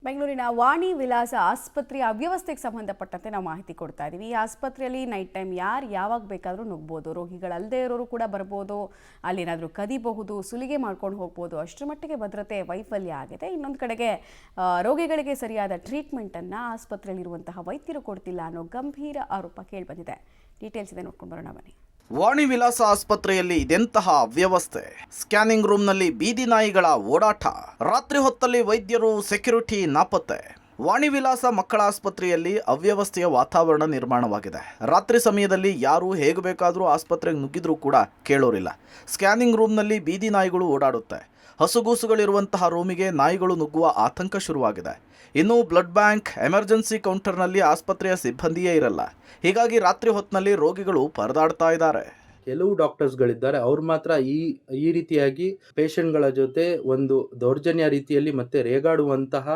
ಬೆಂಗಳೂರಿನ ವಾಣಿ ವಿಲಾಸ ಆಸ್ಪತ್ರೆಯ ಅವ್ಯವಸ್ಥೆಗೆ ಸಂಬಂಧಪಟ್ಟಂತೆ ನಾವು ಮಾಹಿತಿ ಕೊಡ್ತಾ ಇದ್ದೀವಿ. ಈ ಆಸ್ಪತ್ರೆಯಲ್ಲಿ ನೈಟ್ ಟೈಮ್ ಯಾರು ಯಾವಾಗ ಬೇಕಾದರೂ ನುಗ್ಬೋದು, ರೋಗಿಗಳಲ್ಲದೆ ಇರೋರು ಕೂಡ ಬರ್ಬೋದು, ಅಲ್ಲೇನಾದರೂ ಕದಿಬಹುದು, ಸುಲಿಗೆ ಮಾಡ್ಕೊಂಡು ಹೋಗ್ಬೋದು. ಅಷ್ಟರ ಮಟ್ಟಿಗೆ ಭದ್ರತೆ ವೈಫಲ್ಯ ಆಗಿದೆ. ಇನ್ನೊಂದು ಕಡೆಗೆ ರೋಗಿಗಳಿಗೆ ಸರಿಯಾದ ಟ್ರೀಟ್ಮೆಂಟನ್ನು ಆಸ್ಪತ್ರೆಯಲ್ಲಿರುವಂತಹ ವೈದ್ಯರು ಕೊಡ್ತಿಲ್ಲ ಅನ್ನೋ ಗಂಭೀರ ಆರೋಪ ಕೇಳಿಬಂದಿದೆ. ಡೀಟೇಲ್ಸ್ ಇದೆ, ನೋಡ್ಕೊಂಡು ಬರೋಣ ಬನ್ನಿ. ವಾಣಿ ವಿಲಾಸ ಆಸ್ಪತ್ರೆಯಲ್ಲಿ ಇದೆಂತಹ ಅವ್ಯವಸ್ಥೆ. ಸ್ಕ್ಯಾನಿಂಗ್ ರೂಮ್ನಲ್ಲಿ ಬೀದಿ ನಾಯಿಗಳ ಓಡಾಟ, ರಾತ್ರಿ ಹೊತ್ತಲ್ಲಿ ವೈದ್ಯರು, ಸೆಕ್ಯೂರಿಟಿ ನಾಪತ್ತೆ. ವಾಣಿ ವಿಲಾಸ ಮಕ್ಕಳ ಆಸ್ಪತ್ರೆಯಲ್ಲಿ ಅವ್ಯವಸ್ಥೆಯ ವಾತಾವರಣ ನಿರ್ಮಾಣವಾಗಿದೆ. ರಾತ್ರಿ ಸಮಯದಲ್ಲಿ ಯಾರು ಹೇಗೆ ಬೇಕಾದರೂ ಆಸ್ಪತ್ರೆಗೆ ನುಗ್ಗಿದ್ರೂ ಕೂಡ ಕೇಳೋರಿಲ್ಲ. ಸ್ಕ್ಯಾನಿಂಗ್ ರೂಮ್ನಲ್ಲಿ ಬೀದಿ ನಾಯಿಗಳು ಓಡಾಡುತ್ತೆ. ಹಸುಗೂಸುಗಳಿರುವಂತಹ ರೂಮಿಗೆ ನಾಯಿಗಳು ನುಗ್ಗುವ ಆತಂಕ ಶುರುವಾಗಿದೆ. ಇನ್ನು ಬ್ಲಡ್ ಬ್ಯಾಂಕ್, ಎಮರ್ಜೆನ್ಸಿ ಕೌಂಟರ್ನಲ್ಲಿ ಆಸ್ಪತ್ರೆಯ ಸಿಬ್ಬಂದಿಯೇ ಇರಲ್ಲ. ಹೀಗಾಗಿ ರಾತ್ರಿ ಹೊತ್ತಿನಲ್ಲಿ ರೋಗಿಗಳು ಪರದಾಡ್ತಾ ಇದ್ದಾರೆ. ಕೆಲವು ಡಾಕ್ಟರ್ಸ್ಗಳಿದ್ದಾರೆ, ಅವ್ರು ಮಾತ್ರ ಈ ರೀತಿಯಾಗಿ ಪೇಷಂಟ್ಗಳ ಜೊತೆ ಒಂದು ದೌರ್ಜನ್ಯ ರೀತಿಯಲ್ಲಿ ಮತ್ತೆ ರೇಗಾಡುವಂತಹ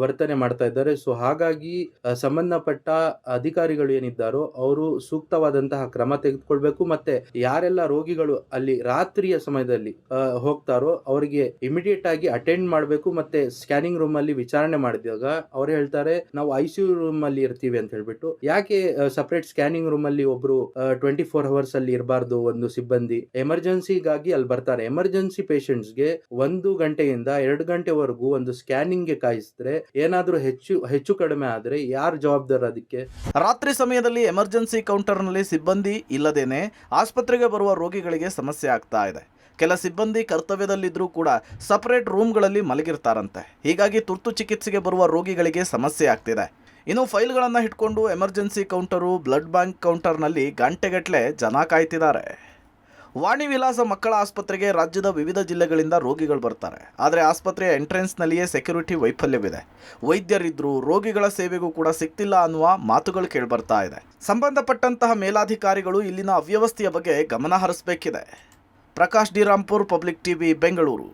ವರ್ತನೆ ಮಾಡ್ತಾ ಇದ್ದಾರೆ. ಸೊ ಹಾಗಾಗಿ ಸಂಬಂಧಪಟ್ಟ ಅಧಿಕಾರಿಗಳು ಏನಿದ್ದಾರೋ ಅವರು ಸೂಕ್ತವಾದಂತಹ ಕ್ರಮ ತೆಗೆದುಕೊಳ್ಬೇಕು. ಮತ್ತೆ ಯಾರೆಲ್ಲ ರೋಗಿಗಳು ಅಲ್ಲಿ ರಾತ್ರಿಯ ಸಮಯದಲ್ಲಿ ಹೋಗ್ತಾರೋ ಅವರಿಗೆ ಇಮಿಡಿಯೇಟ್ ಆಗಿ ಅಟೆಂಡ್ ಮಾಡಬೇಕು. ಮತ್ತೆ ಸ್ಕ್ಯಾನಿಂಗ್ ರೂಮ್ ಅಲ್ಲಿ ವಿಚಾರಣೆ ಮಾಡಿದಾಗ ಅವ್ರು ಹೇಳ್ತಾರೆ, ನಾವು ICU ರೂಮ್ ಅಲ್ಲಿ ಇರ್ತೀವಿ ಅಂತ ಹೇಳ್ಬಿಟ್ಟು. ಯಾಕೆ ಸಪರೇಟ್ ಸ್ಕ್ಯಾನಿಂಗ್ ರೂಮ್ ಅಲ್ಲಿ ಒಬ್ರು 24 hours ಅಲ್ಲಿ ಇರಬಾರ್ದು? ಒಂದು ಸಿಬ್ಬಂದಿ ಎಮರ್ಜೆನ್ಸಿಗಾಗಿ ಅಲ್ಲಿ ಬರ್ತಾರೆ. ಎಮರ್ಜೆನ್ಸಿ ಪೇಷಂಟ್ಸ್ಗೆ 1 ಗಂಟೆಯಿಂದ 2 ಗಂಟೆವರೆಗೂ ಒಂದು ಸ್ಕ್ಯಾನಿಂಗ್ ಗೆ ಕಾಯಿಸಿದ್ರೆ ಏನಾದ್ರೂ ಹೆಚ್ಚು ಕಡಿಮೆ ಆದ್ರೆ ಯಾರು ಜವಾಬ್ದಾರ ಅದಕ್ಕೆ? ರಾತ್ರಿ ಸಮಯದಲ್ಲಿ ಎಮರ್ಜೆನ್ಸಿ ಕೌಂಟರ್ನಲ್ಲಿ ಸಿಬ್ಬಂದಿ ಇಲ್ಲದೇನೆ ಆಸ್ಪತ್ರೆಗೆ ಬರುವ ರೋಗಿಗಳಿಗೆ ಸಮಸ್ಯೆ ಆಗ್ತಾ ಇದೆ. ಕೆಲ ಸಿಬ್ಬಂದಿ ಕರ್ತವ್ಯದಲ್ಲಿದ್ದರೂ ಕೂಡ ಸಪರೇಟ್ ರೂಮ್ಗಳಲ್ಲಿ ಮಲಗಿರ್ತಾರಂತೆ. ಹೀಗಾಗಿ ತುರ್ತು ಚಿಕಿತ್ಸೆಗೆ ಬರುವ ರೋಗಿಗಳಿಗೆ ಸಮಸ್ಯೆ ಆಗ್ತಿದೆ. ಇನ್ನು ಫೈಲ್ಗಳನ್ನು ಇಟ್ಕೊಂಡು ಎಮರ್ಜೆನ್ಸಿ ಕೌಂಟರು, ಬ್ಲಡ್ ಬ್ಯಾಂಕ್ ಕೌಂಟರ್ನಲ್ಲಿ ಗಂಟೆಗಟ್ಟಲೆ ಜನ ಕಾಯ್ತಿದ್ದಾರೆ. ವಾಣಿ ವಿಲಾಸ ಮಕ್ಕಳ ಆಸ್ಪತ್ರೆಗೆ ರಾಜ್ಯದ ವಿವಿಧ ಜಿಲ್ಲೆಗಳಿಂದ ರೋಗಿಗಳು ಬರ್ತಾರೆ. ಆದರೆ ಆಸ್ಪತ್ರೆಯ ಎಂಟ್ರೆನ್ಸ್ನಲ್ಲಿಯೇ ಸೆಕ್ಯೂರಿಟಿ ವೈಫಲ್ಯವಿದೆ. ವೈದ್ಯರಿದ್ದರೂ ರೋಗಿಗಳ ಸೇವೆಗೂ ಕೂಡ ಸಿಗ್ತಿಲ್ಲ ಅನ್ನುವ ಮಾತುಗಳು ಕೇಳಿಬರ್ತಾ ಇದೆ. ಸಂಬಂಧಪಟ್ಟಂತಹ ಮೇಲಾಧಿಕಾರಿಗಳು ಇಲ್ಲಿನ ಅವ್ಯವಸ್ಥೆಯ ಬಗ್ಗೆ ಗಮನ ಹರಿಸಬೇಕಿದೆ. Prakash D Rampur, public TV, Bengaluru.